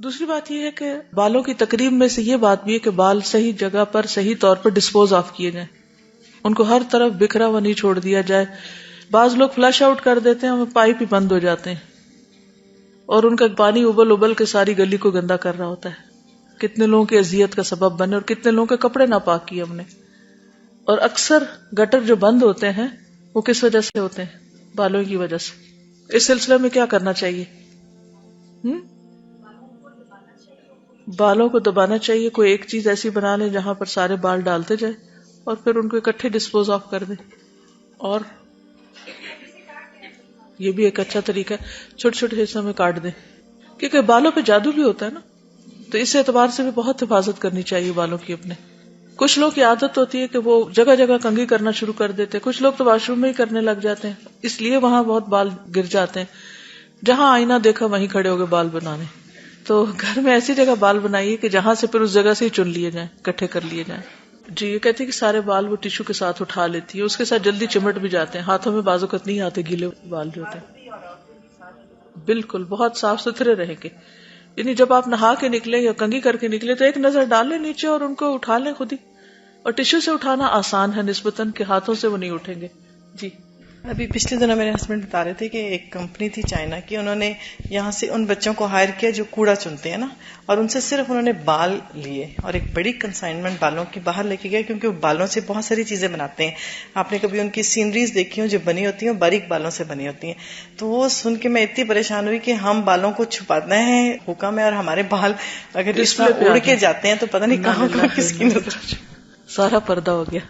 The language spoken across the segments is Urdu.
دوسری بات یہ ہے کہ بالوں کی تقریب میں سے یہ بات بھی ہے کہ بال صحیح جگہ پر صحیح طور پر ڈسپوز آف کیے جائیں، ان کو ہر طرف بکھرا ہوا نہیں چھوڑ دیا جائے. بعض لوگ فلش آؤٹ کر دیتے ہیں، وہ پائپ ہی بند ہو جاتے ہیں اور ان کا پانی ابل ابل کے ساری گلی کو گندا کر رہا ہوتا ہے. کتنے لوگوں کی اذیت کا سبب بنے اور کتنے لوگوں کے کپڑے ناپاک کیے ہم نے. اور اکثر گٹر جو بند ہوتے ہیں وہ کس وجہ سے ہوتے ہیں؟ بالوں کی وجہ سے. اس سلسلے میں کیا کرنا چاہیے؟ بالوں کو دبانا چاہیے. کوئی ایک چیز ایسی بنا لیں جہاں پر سارے بال ڈالتے جائیں اور پھر ان کو اکٹھے ڈسپوز آف کر دیں. اور یہ بھی ایک اچھا طریقہ ہے، چھوٹے چھوٹے حصوں میں کاٹ دیں، کیونکہ بالوں پہ جادو بھی ہوتا ہے نا، تو اس اعتبار سے بھی بہت حفاظت کرنی چاہیے بالوں کی اپنے. کچھ لوگ کی عادت ہوتی ہے کہ وہ جگہ جگہ کنگھی کرنا شروع کر دیتے ہیں، کچھ لوگ تو واش روم میں ہی کرنے لگ جاتے ہیں، اس لیے وہاں بہت بال گر جاتے ہیں. جہاں آئینہ دیکھا وہیں کھڑے ہو گئے بال بنانے. تو گھر میں ایسی جگہ بال بنائیے کہ جہاں سے پھر اس جگہ سے ہی چن لیے جائیں، اکٹھے کر لیے جائیں. جی یہ کہتے ہیں کہ سارے بال وہ ٹیشو کے ساتھ اٹھا لیتی ہے، اس کے ساتھ جلدی چمٹ بھی جاتے ہیں، ہاتھوں میں بعض اوقات نہیں آتے گیلے بال جو ہوتے ہیں. بالکل بہت صاف ستھرے رہیں گے. یعنی جب آپ نہا کے نکلے یا کنگھی کر کے نکلے تو ایک نظر ڈال لیں نیچے اور ان کو اٹھا لیں خود ہی. اور ٹیشو سے اٹھانا آسان ہے نسبتاً کہ ہاتھوں سے وہ نہیں اٹھیں گے. جی ابھی پچھلے دنوں میرے ہسبینڈ بتا رہے تھے کہ ایک کمپنی تھی چائنا کی، انہوں نے یہاں سے ان بچوں کو ہائر کیا جو کوڑا چنتے ہیں نا، اور ان سے صرف انہوں نے بال لیے اور ایک بڑی کنسائنمنٹ بالوں کی باہر لے کے گئے، کیونکہ وہ بالوں سے بہت ساری چیزیں بناتے ہیں. آپ نے کبھی ان کی سینریز دیکھی ہوں جو بنی ہوتی ہیں باریک بالوں سے بنی ہوتی ہیں. تو وہ سن کے میں اتنی پریشان ہوئی کہ ہم بالوں کو چھپاتے ہیں حکم ہے، اور ہمارے بال اگر اس طرح اڑ کے جاتے ہیں تو پتہ نہیں کہاں کہاں کس کی نظر. سارا پردہ ہو گیا.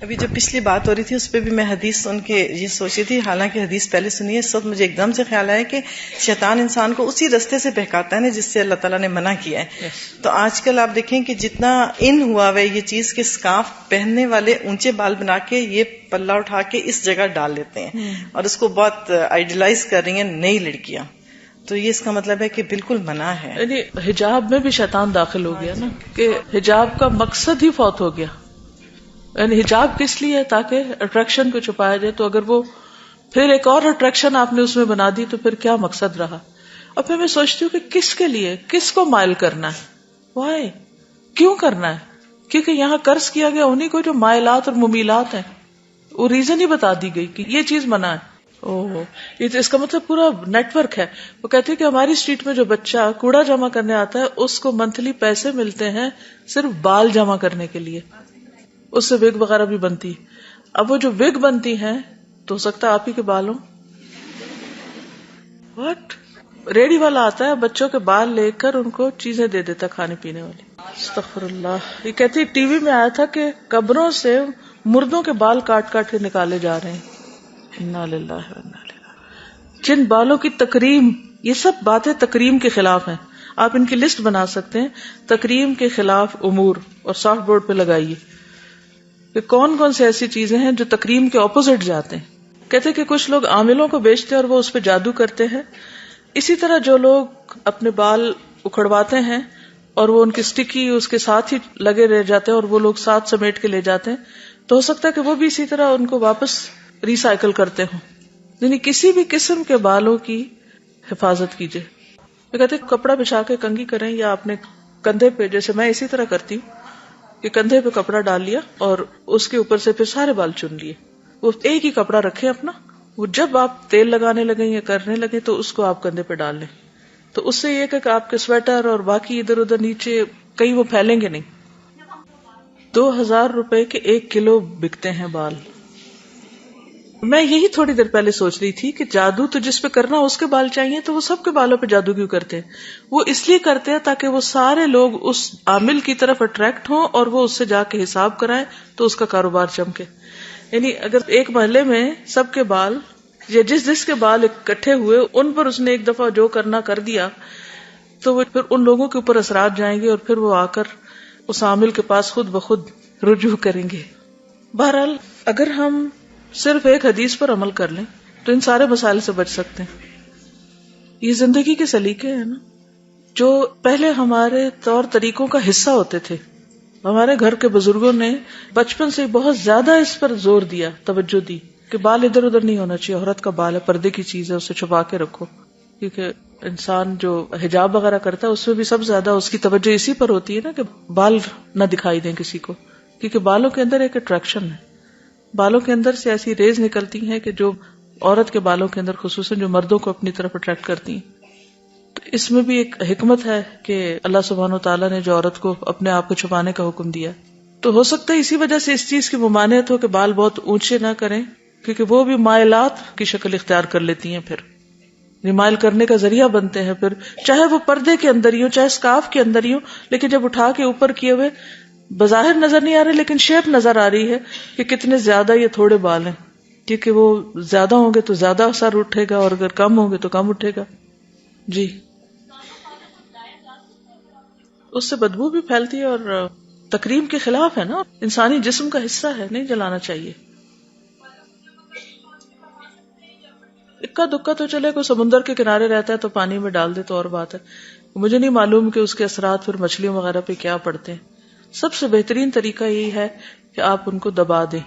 ابھی جو پچھلی بات ہو رہی تھی اس پہ بھی میں حدیث سن کے یہ سوچی تھی، حالانکہ حدیث پہلے سنی ہے، اس وقت مجھے ایک دم سے خیال آیا کہ شیطان انسان کو اسی رستے سے بہکاتا ہے نا جس سے اللہ تعالیٰ نے منع کیا ہے. تو آج کل آپ دیکھیں کہ جتنا ان ہوا ہے یہ چیز کہ سکارف پہننے والے اونچے بال بنا کے یہ پلہ اٹھا کے اس جگہ ڈال لیتے ہیں اور اس کو بہت آئیڈیلائز کر رہی ہیں نئی لڑکیاں. تو یہ اس کا مطلب ہے کہ بالکل منع ہے. یعنی حجاب میں بھی شیطان داخل ہو گیا نا، کہ حجاب کا مقصد ہی فوت ہو گیا. یعنی حجاب کس لیے ہے؟ تاکہ اٹریکشن کو چھپایا جائے. تو اگر وہ پھر ایک اور اٹریکشن آپ نے اس میں بنا دی تو پھر کیا مقصد رہا؟ اور پھر میں سوچتی ہوں کہ کس کے لیے، کس کو مائل کرنا ہے، وائی، کیوں کرنا ہے؟ کیونکہ یہاں قرض کیا گیا انہیں کو جو مائلات اور ممیلات ہیں، وہ ریزن ہی بتا دی گئی کہ یہ چیز منع ہے. یہ تو اس کا مطلب پورا نیٹ ورک ہے. وہ کہتے ہیں کہ ہماری اسٹریٹ میں جو بچہ کوڑا جمع کرنے آتا ہے اس کو منتھلی پیسے ملتے ہیں صرف بال جمع کرنے کے لیے، اس سے وگ وغیرہ بھی بنتی. اب وہ جو وگ بنتی ہیں تو ہو سکتا ہے آپ ہی کے بال ہوں. واٹ؟ ریڈی والا آتا ہے بچوں کے بال لے کر ان کو چیزیں دے دیتا کھانے پینے والی. استغفر اللہ. یہ کہتی ٹی وی میں آیا تھا کہ قبروں سے مردوں کے بال کاٹ کاٹ کے نکالے جا رہے ہیں. انا للہ و انا الیہ راجعون. جن بالوں کی تکریم، یہ سب باتیں تکریم کے خلاف ہیں. آپ ان کی لسٹ بنا سکتے ہیں، تکریم کے خلاف امور، اور سافٹ بورڈ پہ لگائیے کہ کون کون سے ایسی چیزیں ہیں جو تکریم کے اپوزٹ جاتے ہیں. کہتے کہ کچھ لوگ عاملوں کو بیچتے ہیں اور وہ اس پہ جادو کرتے ہیں. اسی طرح جو لوگ اپنے بال اکھڑواتے ہیں اور وہ ان کی سٹکی اس کے ساتھ ہی لگے رہ جاتے ہیں اور وہ لوگ ساتھ سمیٹ کے لے جاتے ہیں، تو ہو سکتا ہے کہ وہ بھی اسی طرح ان کو واپس ریسائیکل کرتے ہوں. یعنی کسی بھی قسم کے بالوں کی حفاظت کیجیے. وہ کہتے ہیں کپڑا بچھا کے کنگھی کریں، یا اپنے کندھے پہ، جیسے میں اسی طرح کرتی ہوں کہ کندھے پہ کپڑا ڈال لیا اور اس کے اوپر سے پھر سارے بال چن لیے. وہ ایک ہی کپڑا رکھے اپنا، وہ جب آپ تیل لگانے لگیں یا کرنے لگے تو اس کو آپ کندھے پہ ڈال لیں. تو اس سے یہ کہ آپ کے سویٹر اور باقی ادھر ادھر نیچے کہیں وہ پھیلیں گے نہیں. 2000 روپے کے 1 کلو بکتے ہیں بال. میں یہی تھوڑی دیر پہلے سوچ رہی تھی کہ جادو تو جس پہ کرنا اس کے بال چاہیے، تو وہ سب کے بالوں پہ جادو کیوں کرتے ہیں؟ وہ اس لیے کرتے ہیں تاکہ وہ سارے لوگ اس عامل کی طرف اٹریکٹ ہوں اور وہ اس سے جا کے حساب کرائیں تو اس کا کاروبار چمکے. یعنی اگر ایک محلے میں سب کے بال یا جس کے بال اکٹھے ہوئے ان پر اس نے ایک دفعہ جو کرنا کر دیا تو وہ پھر ان لوگوں کے اوپر اثرات جائیں گے اور پھر وہ آ کر اس عامل کے پاس خود بخود رجوع کریں گے. بہرحال اگر ہم صرف ایک حدیث پر عمل کر لیں تو ان سارے مسائل سے بچ سکتے ہیں. یہ زندگی کے سلیقے ہیں نا جو پہلے ہمارے طور طریقوں کا حصہ ہوتے تھے. ہمارے گھر کے بزرگوں نے بچپن سے بہت زیادہ اس پر زور دیا، توجہ دی کہ بال ادھر ادھر نہیں ہونا چاہیے، عورت کا بال ہے، پردے کی چیز ہے، اسے چھپا کے رکھو. کیونکہ انسان جو حجاب وغیرہ کرتا ہے اس میں بھی سب زیادہ اس کی توجہ اسی پر ہوتی ہے نا کہ بال نہ دکھائی دیں کسی کو، کیونکہ بالوں کے اندر ایک اٹریکشن ہے، بالوں کے اندر سے ایسی ریز نکلتی ہیں کہ جو عورت کے بالوں کے اندر خصوصاً جو مردوں کو اپنی طرف اٹریکٹ کرتی ہیں. تو اس میں بھی ایک حکمت ہے کہ اللہ سبحانہ وتعالیٰ نے جو عورت کو اپنے آپ کو چھپانے کا حکم دیا، تو ہو سکتا ہے اسی وجہ سے اس چیز کی ممانعت ہو کہ بال بہت اونچے نہ کریں، کیونکہ وہ بھی مائلات کی شکل اختیار کر لیتی ہیں، پھر مائل کرنے کا ذریعہ بنتے ہیں، پھر چاہے وہ پردے کے اندر ہی ہو چاہے اسکارف کے اندر ہی ہو، لیکن جب اٹھا کے اوپر کیے ہوئے بظاہر نظر نہیں آ رہے لیکن شیپ نظر آ رہی ہے کہ کتنے زیادہ یہ تھوڑے بال ہیں، کیونکہ وہ زیادہ ہوں گے تو زیادہ اثر اٹھے گا اور اگر کم ہوں گے تو کم اٹھے گا. جی اس سے بدبو بھی پھیلتی ہے اور تکریم کے خلاف ہے نا، انسانی جسم کا حصہ ہے، نہیں جلانا چاہیے. اکا دکا تو چلے، کوئی سمندر کے کنارے رہتا ہے تو پانی میں ڈال دے تو اور بات ہے. مجھے نہیں معلوم کہ اس کے اثرات پھر مچھلیوں وغیرہ پہ کیا پڑتے ہیں. سب سے بہترین طریقہ یہی ہے کہ آپ ان کو دبا دیں.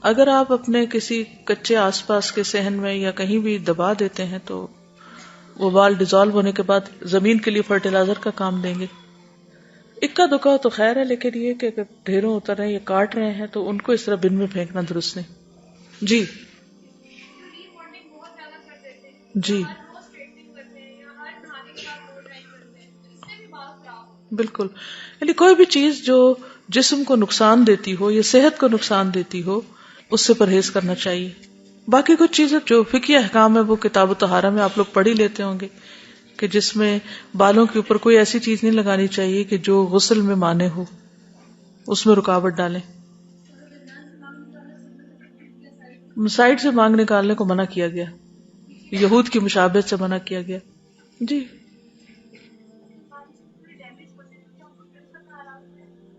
اگر آپ اپنے کسی کچے آس پاس کے صحن میں یا کہیں بھی دبا دیتے ہیں تو وہ بال ڈیزالو ہونے کے بعد زمین کے لیے فرٹیلائزر کا کام دیں گے. اکا دکا تو خیر ہے، لیکن یہ کہ اگر ڈھیروں اتر رہے ہیں یا کاٹ رہے ہیں تو ان کو اس طرح بن میں پھینکنا درست نہیں. جی جی بالکل، یعنی کوئی بھی چیز جو جسم کو نقصان دیتی ہو یا صحت کو نقصان دیتی ہو اس سے پرہیز کرنا چاہیے. باقی کچھ چیزیں جو فقہی احکام ہے وہ کتاب الطہارہ میں آپ لوگ پڑھ ہی لیتے ہوں گے کہ جس میں بالوں کے اوپر کوئی ایسی چیز نہیں لگانی چاہیے کہ جو غسل میں مانع ہو، اس میں رکاوٹ ڈالیں. سائڈ سے مانگ نکالنے کو منع کیا گیا، یہود کی مشابہت سے منع کیا گیا. جی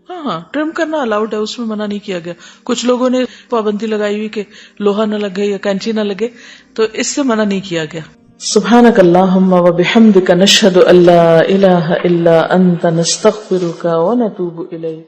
ہاں ٹرم کرنا الاؤڈ ہے، اس میں منع نہیں کیا گیا. کچھ لوگوں نے پابندی لگائی ہوئی کہ لوہا نہ لگے یا کینچی نہ لگے، تو اس سے منع نہیں کیا گیا. سبحانک اللہم و بحمدک نشہد ان لا الہ الا انت نستغفرک و نتوب الیک.